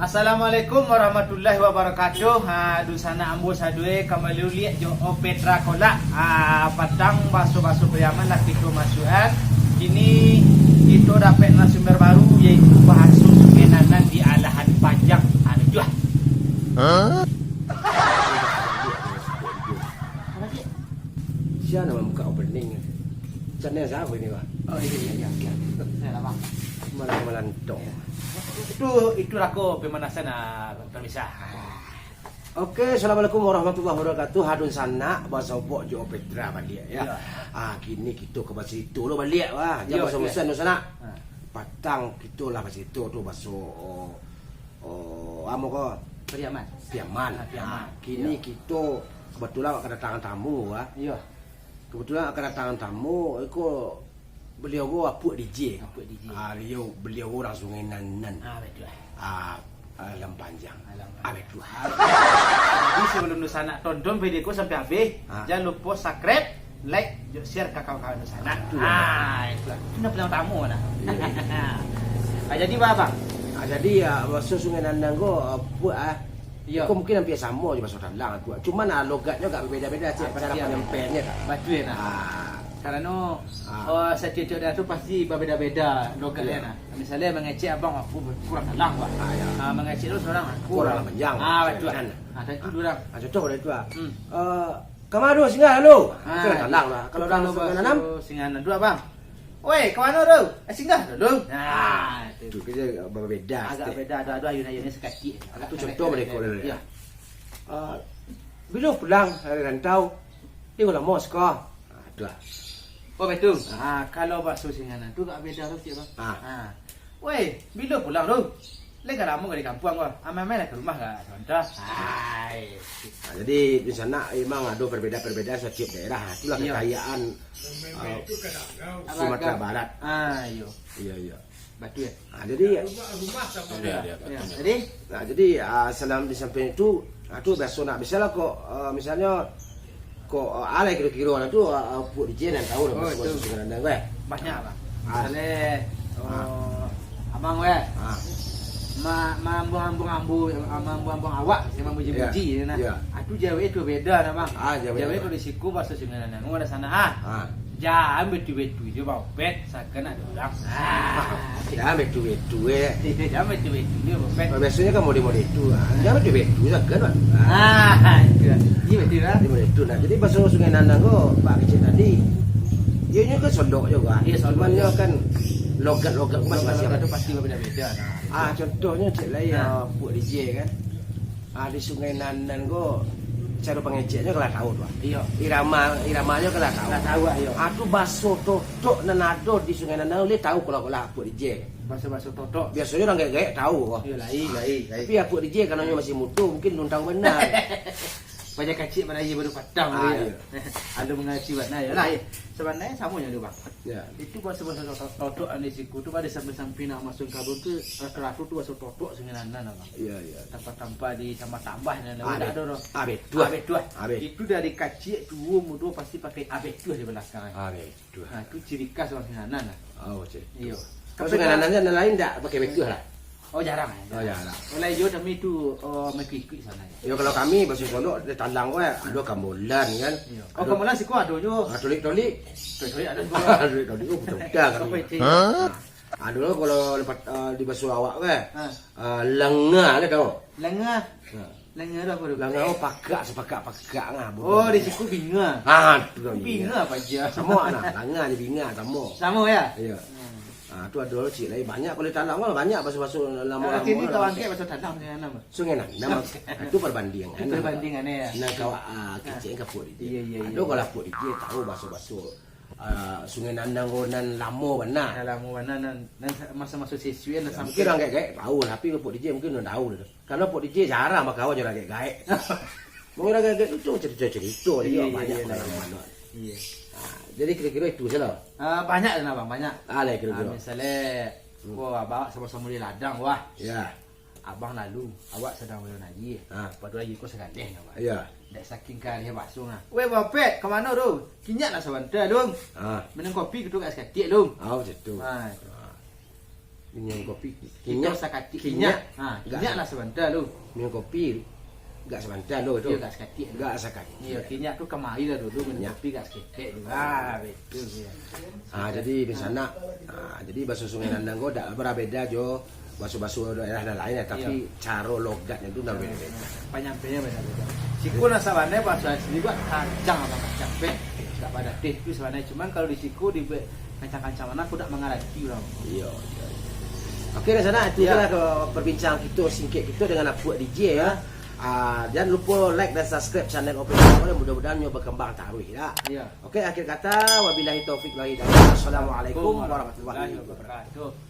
Assalamualaikum warahmatullahi wabarakatuh. Du sana ambo sadue kembali lihat jo Petra kolak. Patang baso-baso priaman lah kita masukan. Kini kita dapat narasumber baru yaitu bahasa Sungenanan di Alahan Panjang. Juh. Siapa nama muka opening? Channel siapa ini, Pak? Oh iya. Saya lah bang. Malang-malang dong. Itu aku pemanasan terpisah. Oke, assalamualaikum warahmatullahi wabarakatuh. Hadun sana bahasa Pok Jo Petra balik ya. Kini kita ke bahasa itu lo balik wah. Jangan bahasa mesan tu sana. Patang kita lah bahasa itu tu bahasa amo ko Priaman. Piaman. Kini kita kebetulan kedatangan tamu wah. Iya. Kebetulan kedatangan tamu itu beliau gua Apuk DJ. Beliau orang Sungenanan. Betul. Alam Panjang. Betul. Jadi sebelum Nusana tonton videoku sampai habis, jangan lupa subscribe, like, share ke kawan-kawan Nusana. Itulah. Ini punya tamu mana? Jadi apa bang? Jadi bahasa Sungenanan gua Apuk Iya. Kau mungkin hampir sama je bahasa dalang tu. Cuma logatnya agak berbeza-beza cik pada penyampaiannya kan. Betul Karena setiap dia tu pasti berbeza-beza logatnya. Misalnya mengecek abang aku kurang dalang pak. Mengecek tu seorang Kurang panjang. Betul. Ada itu dua orang. Contoh pada itu Kamado singgah lalu. Itu dalang lah. Kalau dalam Sungenanan Sungenanan dua bang. Woi, ke mana tu? Singgah dulu. Itu kerja berbeza. Agak beda, ada ayun-ayunnya sekecil. Itu contoh mereka dulu ya. Bila pulang dari rantau, dia kalau mau sekolah. Itu lah. Oh betul. Kalau bakso Sungenanan tu agak beda tu cik bang. Woi, bila pulang tu? Lagi lama ke di kampung gua. Amai-amai lah ke rumah ke contoh. Jadi di sana memang ada berbeda-berbeda setiap daerah. Itulah kekayaan Sumatera Barat. Iya. Betul ya. Jadi jadi salam di samping itu biasa nak misalnya kok misalnya kok alai kira-kira tu Apuk DJ dan tahu dah bahasa Sungenanan gue. Banyak bang. Misalnya abang gue. Mambu awak sama muji-muji nah. Itu Jawa itu beda nah bang. Jawa itu di siku bahasa Sungenanan. Ada sana Jangan betul-betul je bapet sakan ada orang. Jangan betul-betul Jangan betul-betul je bapet. Biasanya kan mode-mode itu. Jangan betul-betul sakan. Iya betul lah. Betul nah. Jadi bahasa Sungenanan kau Pak kecil tadi. Ianya kan sondok juga. Cumannya kan logat-logat masing-masing itu pasti berbeda-beda. Contohnya cik lah ya Apuk DJ kan. Di Sungenanan kau cara pengeceknya kalau tahu tu. Iya. Iramanya kalau tahu. Tahu iya. Atu baso totok nanado di Sungenanan dia tahu kalau Apuk DJ. Baso-baso totok. Biasanya orang gaya tahu. Iya lai. Tapi Apuk DJ karena masih mutu mungkin belum tahu benar. Banyak kecil pada ia baru patang dia. Ada mengaji buat nah yalah. Sebenarnya sama je bang. Ya. Itu bahasa totok di siku tu pada sampai-sampai nak masuk kabur tu ratu tu bahasa totok Sungenanan bang. Iya. Tanpa di tambah dan ada dah. Betul. Itu dari kecil tu mudo pasti pakai betul di belakang. Betul. Itu ciri khas orang Sungenanan. Cik. Iya. Kalau Sungenanan lain tak pakai betul lah. Jarang. Jarang. Oleh yo kami tu mengikut sana. Ya kalau kami bahasa Solo di Talang ada Kamulan kan. Kamulan siku ada jo. Tolik. Ada Tolik budak kan. Ada kalau lepas di bahasa awak lengah lah tau. Lengah tu apa tu? Lengah sepakat ngah. Di siku binga. Binga apa aja. Sama nah, lengah je binga sama. Sama ya? Iya. Tu ada cik lain banyak kalau Talang banyak bahasa-bahasa lama-lama. Sini kawan ke bahasa Talang Sungenanan. Itu perbandingan. Perbandingannya ya. Nah kawan kecil ke Apuk DJ. Iya. Ada kalau Apuk DJ tahu bahasa-bahasa Sungenanan dan lama benar. Lama benar dan masa-masa siswi dan sampai mungkin orang gaya tahu tapi Apuk DJ mungkin udah tahu dah. Karena Apuk DJ jarang mak kawan orang gaya. Mungkin orang gaya itu cerita dia banyak mana. Iya. Jadi kira-kira itu saja lah. Banyak bang, banyak. Kira-kira. Misalnya, abang sama-sama di ladang wah. Ya. Abang lalu, awak sedang belum lagi. Lepas tu lagi kau sekadeh nak. Ya. Dah saking kali bakso ngah. Weh bapet, ke mana tu? Kinyak nak sebentar dong. Minum kopi kita kat sekatik dong. Macam tu. Minum kopi. Kita sakati kinyak. Kinyak lah sebentar lu. Minum kopi enggak sebentar lo itu. Dia enggak sakati. Enggak sakati. Iya, kinyak tuh kemari lah dulu minum kopi enggak sakit juga. Betul ya. Jadi di sana jadi bahasa Sungai Nandang kok enggak berbeda jo. Bahasa daerah lain ya, tapi cara logatnya itu udah beda-beda. Penyampainya beda-beda. Siku nasabane bahasa sini gua kancang apa capek. Enggak pada teh itu sebenarnya cuman kalau di siku di kancang-kancang mana aku enggak mengerti orang. Iya. Oke, di sana itu adalah perbincangan kita singkat kita dengan Apu DJ ya. Jangan lupa like dan subscribe channel Opetra, mudah-mudahan nyoba berkembang taruh ya. Iya. Oke, akhir kata wabillahi taufik wal hidayah. Assalamualaikum warahmatullahi wabarakatuh.